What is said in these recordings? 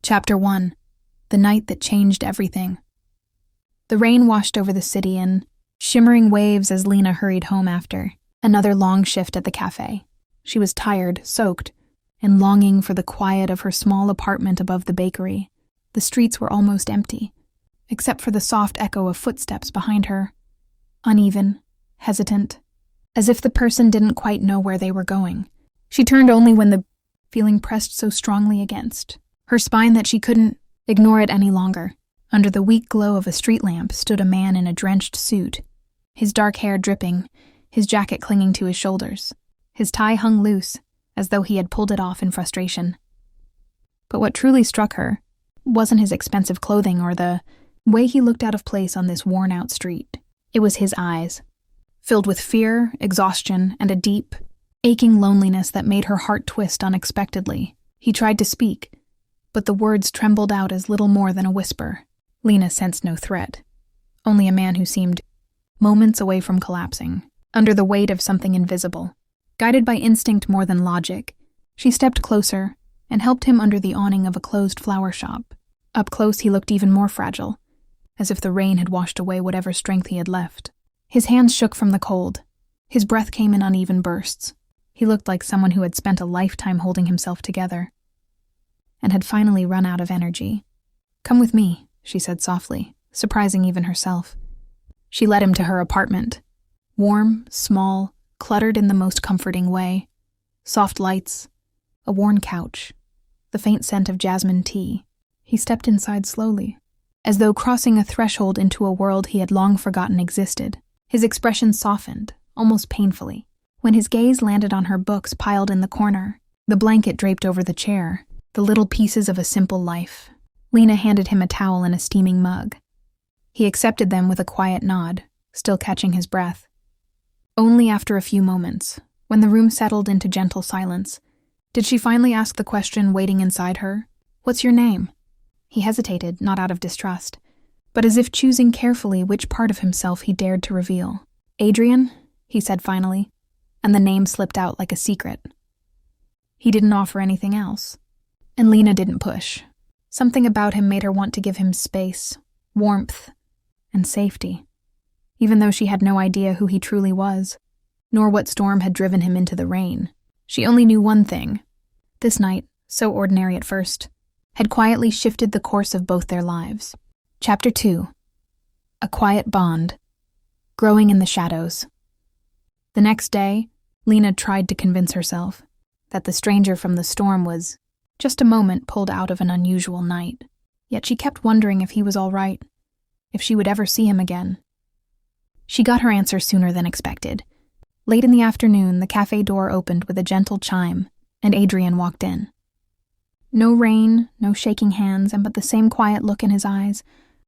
Chapter 1. The Night That Changed Everything. The rain washed over the city in shimmering waves as Lena hurried home after another long shift at the cafe. She was tired, soaked, and longing for the quiet of her small apartment above the bakery. The streets were almost empty, except for the soft echo of footsteps behind her. Uneven, hesitant, as if the person didn't quite know where they were going. She turned only when the feeling pressed so strongly against her spine that she couldn't ignore it any longer. Under the weak glow of a street lamp stood a man in a drenched suit, his dark hair dripping, his jacket clinging to his shoulders. His tie hung loose, as though he had pulled it off in frustration. But what truly struck her wasn't his expensive clothing or the way he looked out of place on this worn-out street. It was his eyes, filled with fear, exhaustion, and a deep, aching loneliness that made her heart twist unexpectedly. He tried to speak, but the words trembled out as little more than a whisper. Lena sensed no threat, only a man who seemed moments away from collapsing, under the weight of something invisible. Guided by instinct more than logic, she stepped closer and helped him under the awning of a closed flower shop. Up close he looked even more fragile, as if the rain had washed away whatever strength he had left. His hands shook from the cold. His breath came in uneven bursts. He looked like someone who had spent a lifetime holding himself together and had finally run out of energy. "Come with me," she said softly, surprising even herself. She led him to her apartment. Warm, small, cluttered in the most comforting way. Soft lights, a worn couch, the faint scent of jasmine tea. He stepped inside slowly, as though crossing a threshold into a world he had long forgotten existed. His expression softened, almost painfully, when his gaze landed on her books piled in the corner, the blanket draped over the chair, the little pieces of a simple life. Lena handed him a towel and a steaming mug. He accepted them with a quiet nod, still catching his breath. Only after a few moments, when the room settled into gentle silence, did she finally ask the question waiting inside her, "What's your name?" He hesitated, not out of distrust, but as if choosing carefully which part of himself he dared to reveal. "Adrian," he said finally, and the name slipped out like a secret. He didn't offer anything else, and Lena didn't push. Something about him made her want to give him space, warmth, and safety, even though she had no idea who he truly was, nor what storm had driven him into the rain. She only knew one thing. This night, so ordinary at first, had quietly shifted the course of both their lives. Chapter 2. A Quiet Bond. Growing in the Shadows. The next day, Lena tried to convince herself that the stranger from the storm was just a moment pulled out of an unusual night. Yet she kept wondering if he was all right, if she would ever see him again. She got her answer sooner than expected. Late in the afternoon, the cafe door opened with a gentle chime, and Adrian walked in. No rain, no shaking hands, but the same quiet look in his eyes,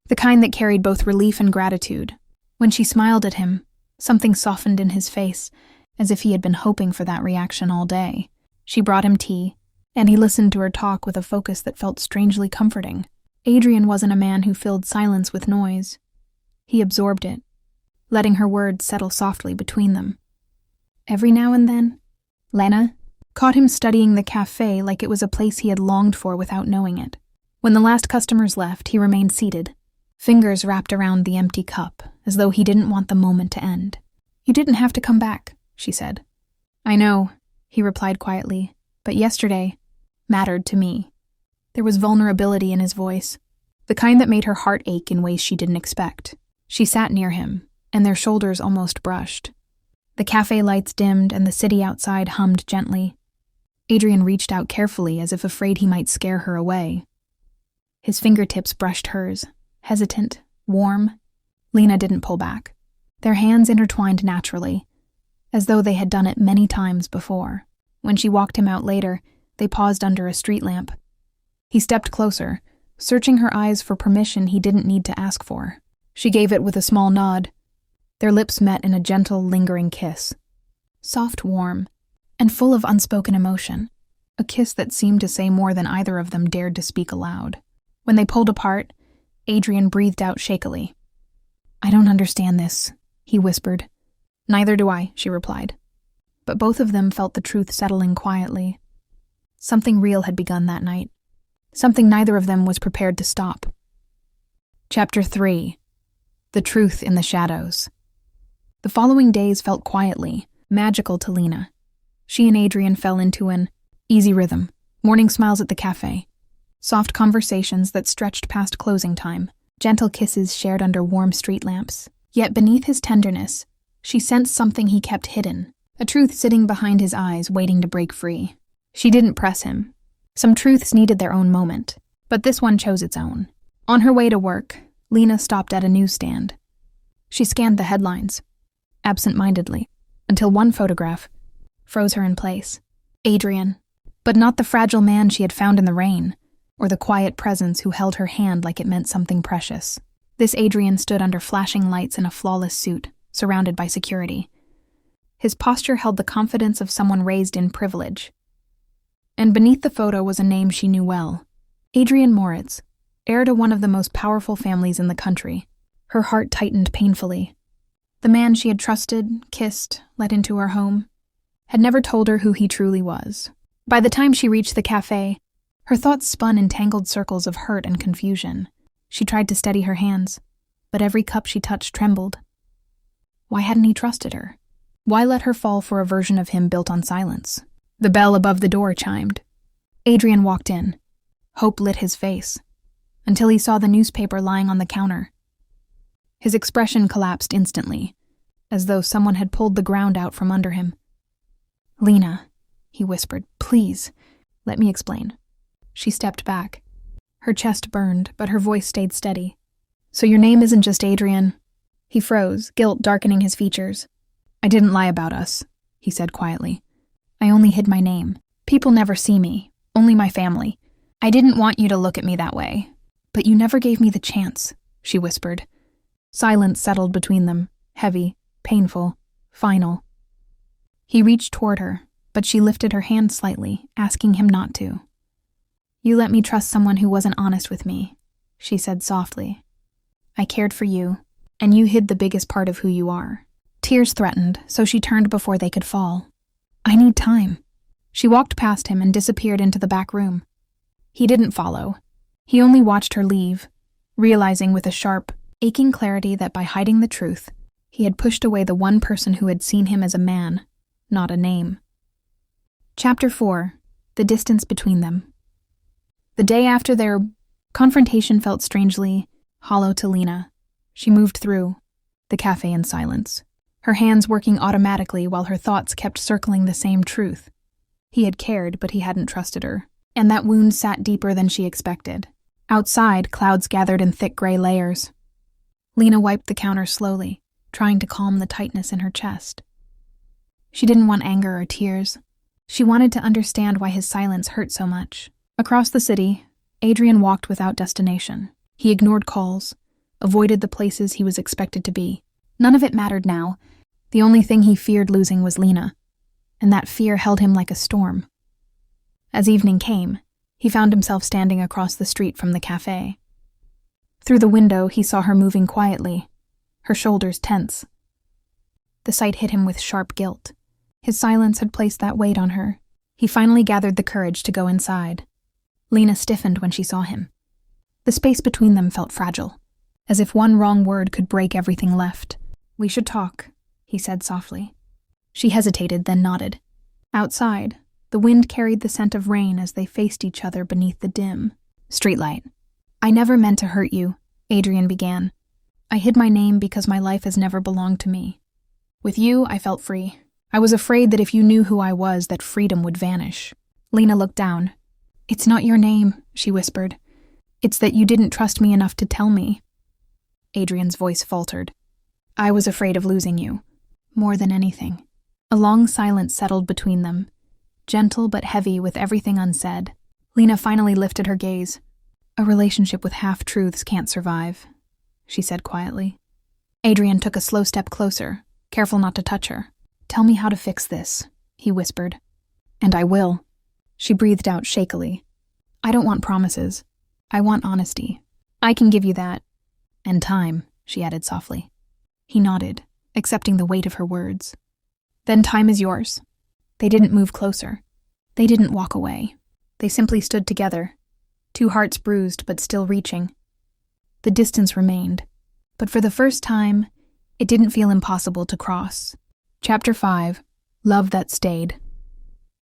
the kind that carried both relief and gratitude. When she smiled at him, something softened in his face, as if he had been hoping for that reaction all day. She brought him tea, and he listened to her talk with a focus that felt strangely comforting. Adrian wasn't a man who filled silence with noise. He absorbed it, letting her words settle softly between them. Every now and then, Lena caught him studying the cafe like it was a place he had longed for without knowing it. When the last customers left, he remained seated, fingers wrapped around the empty cup, as though he didn't want the moment to end. "You didn't have to come back," she said. "I know," he replied quietly, "but yesterday mattered to me." There was vulnerability in his voice, the kind that made her heart ache in ways she didn't expect. She sat near him, and their shoulders almost brushed. The cafe lights dimmed and the city outside hummed gently. Adrian reached out carefully as if afraid he might scare her away. His fingertips brushed hers, hesitant, warm. Lena didn't pull back. Their hands intertwined naturally, as though they had done it many times before. When she walked him out later, they paused under a street lamp. He stepped closer, searching her eyes for permission he didn't need to ask for. She gave it with a small nod. Their lips met in a gentle, lingering kiss. Soft, warm, and full of unspoken emotion. A kiss that seemed to say more than either of them dared to speak aloud. When they pulled apart, Adrian breathed out shakily. "I don't understand this," he whispered. "Neither do I," she replied. But both of them felt the truth settling quietly. Something real had begun that night. something neither of them was prepared to stop. Chapter 3. The Truth in the Shadows. The following days felt quietly magical to Lena. She and Adrian fell into an easy rhythm, morning smiles at the cafe, soft conversations that stretched past closing time, gentle kisses shared under warm street lamps. Yet beneath his tenderness, she sensed something he kept hidden, a truth sitting behind his eyes waiting to break free. She didn't press him. Some truths needed their own moment, but this one chose its own. On her way to work, Lena stopped at a newsstand. She scanned the headlines, absent-mindedly, until one photograph froze her in place. Adrian, but not the fragile man she had found in the rain, or the quiet presence who held her hand like it meant something precious. This Adrian stood under flashing lights in a flawless suit, surrounded by security. His posture held the confidence of someone raised in privilege. And beneath the photo was a name she knew well. Adrian Moritz, heir to one of the most powerful families in the country. Her heart tightened painfully. The man she had trusted, kissed, let into her home, had never told her who he truly was. By the time she reached the cafe, her thoughts spun in tangled circles of hurt and confusion. She tried to steady her hands, but every cup she touched trembled. Why hadn't he trusted her? Why let her fall for a version of him built on silence? The bell above the door chimed. Adrian walked in. Hope lit his face, until he saw the newspaper lying on the counter. His expression collapsed instantly, as though someone had pulled the ground out from under him. "Lena," he whispered, "please, let me explain." She stepped back. Her chest burned, but her voice stayed steady. "So your name isn't just Adrian?" He froze, guilt darkening his features. "I didn't lie about us," he said quietly. "I only hid my name. People never see me, only my family. I didn't want you to look at me that way. But you never gave me the chance," she whispered. Silence settled between them, heavy, painful, final. He reached toward her, but she lifted her hand slightly, asking him not to. "You let me trust someone who wasn't honest with me," she said softly. "I cared for you, and you hid the biggest part of who you are." Tears threatened, so she turned before they could fall. "I need time." She walked past him and disappeared into the back room. He didn't follow. He only watched her leave, realizing with a sharp, aching clarity that by hiding the truth, he had pushed away the one person who had seen him as a man, not a name. Chapter 4. The Distance Between Them. The day after their confrontation felt strangely hollow to Lena. She moved through the cafe in silence, her hands working automatically while her thoughts kept circling the same truth. He had cared, but he hadn't trusted her, and that wound sat deeper than she expected. Outside, clouds gathered in thick gray layers. Lena wiped the counter slowly, trying to calm the tightness in her chest. She didn't want anger or tears. She wanted to understand why his silence hurt so much. Across the city, Adrian walked without destination. He ignored calls, avoided the places he was expected to be. None of it mattered now. The only thing he feared losing was Lena, and that fear held him like a storm. As evening came, he found himself standing across the street from the cafe. Through the window, he saw her moving quietly, her shoulders tense. The sight hit him with sharp guilt. His silence had placed that weight on her. He finally gathered the courage to go inside. Lena stiffened when she saw him. The space between them felt fragile, as if one wrong word could break everything left. "We should talk," he said softly. She hesitated, then nodded. Outside, the wind carried the scent of rain as they faced each other beneath the dim streetlight. "I never meant to hurt you," Adrian began. "I hid my name because my life has never belonged to me. With you, I felt free. I was afraid that if you knew who I was, that freedom would vanish." Lena looked down. "It's not your name," she whispered. "It's that you didn't trust me enough to tell me." Adrian's voice faltered. "I was afraid of losing you, more than anything." A long silence settled between them, gentle but heavy with everything unsaid. Lena finally lifted her gaze. "A relationship with half-truths can't survive," she said quietly. Adrian took a slow step closer, careful not to touch her. "Tell me how to fix this," he whispered. "And I will." She breathed out shakily. "I don't want promises. I want honesty. I can give you that. And time," she added softly. He nodded, accepting the weight of her words. "Then time is yours." They didn't move closer. They didn't walk away. They simply stood together, two hearts bruised but still reaching. The distance remained, but for the first time, it didn't feel impossible to cross. Chapter 5. Love That Stayed.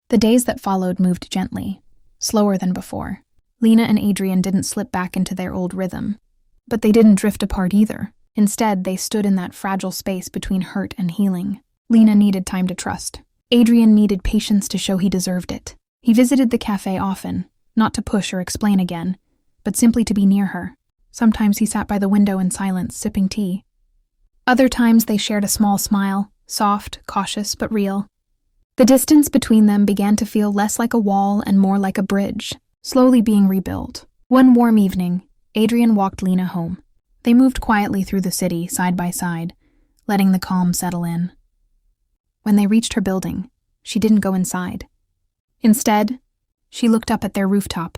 The days that followed moved gently, slower than before. Lena and Adrian didn't slip back into their old rhythm, but they didn't drift apart either. Instead, they stood in that fragile space between hurt and healing. Lena needed time to trust. Adrian needed patience to show he deserved it. He visited the cafe often, not to push or explain again, but simply to be near her. Sometimes he sat by the window in silence, sipping tea. Other times they shared a small smile, soft, cautious, but real. The distance between them began to feel less like a wall and more like a bridge, slowly being rebuilt. One warm evening, Adrian walked Lena home. They moved quietly through the city, side by side, letting the calm settle in. When they reached her building, she didn't go inside. Instead, she looked up at their rooftop,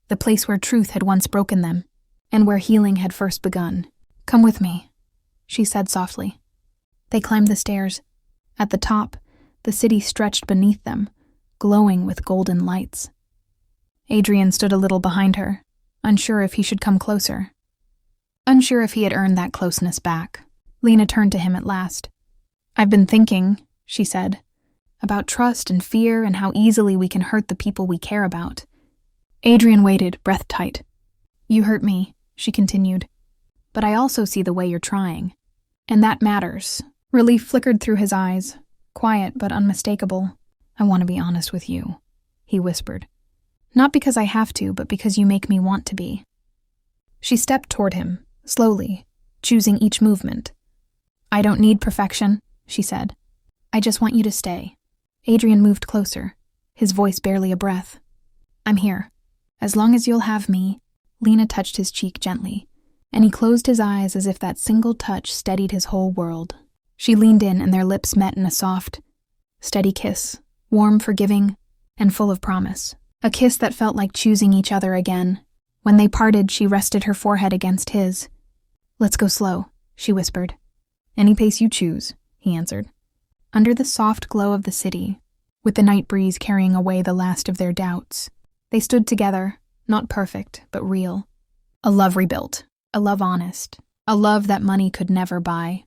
the place where truth had once broken them, and where healing had first begun. "Come with me," she said softly. They climbed the stairs. At the top, the city stretched beneath them, glowing with golden lights. Adrian stood a little behind her, unsure if he should come closer. Unsure if he had earned that closeness back. Lena turned to him at last. "I've been thinking," she said, "about trust and fear and how easily we can hurt the people we care about." Adrian waited, breath tight. "You hurt me," she continued, "but I also see the way you're trying. And that matters." Relief flickered through his eyes, quiet but unmistakable. "I want to be honest with you," he whispered. "Not because I have to, but because you make me want to be." She stepped toward him, slowly, choosing each movement. "I don't need perfection," she said. "I just want you to stay." Adrian moved closer, his voice barely a breath. "I'm here. As long as you'll have me." Lena touched his cheek gently, and he closed his eyes as if that single touch steadied his whole world. She leaned in and their lips met in a soft, steady kiss, warm, forgiving, and full of promise. A kiss that felt like choosing each other again. When they parted, she rested her forehead against his. "Let's go slow," she whispered. "Any pace you choose," he answered. Under the soft glow of the city, with the night breeze carrying away the last of their doubts, they stood together, not perfect, but real. A love rebuilt, a love honest, a love that money could never buy.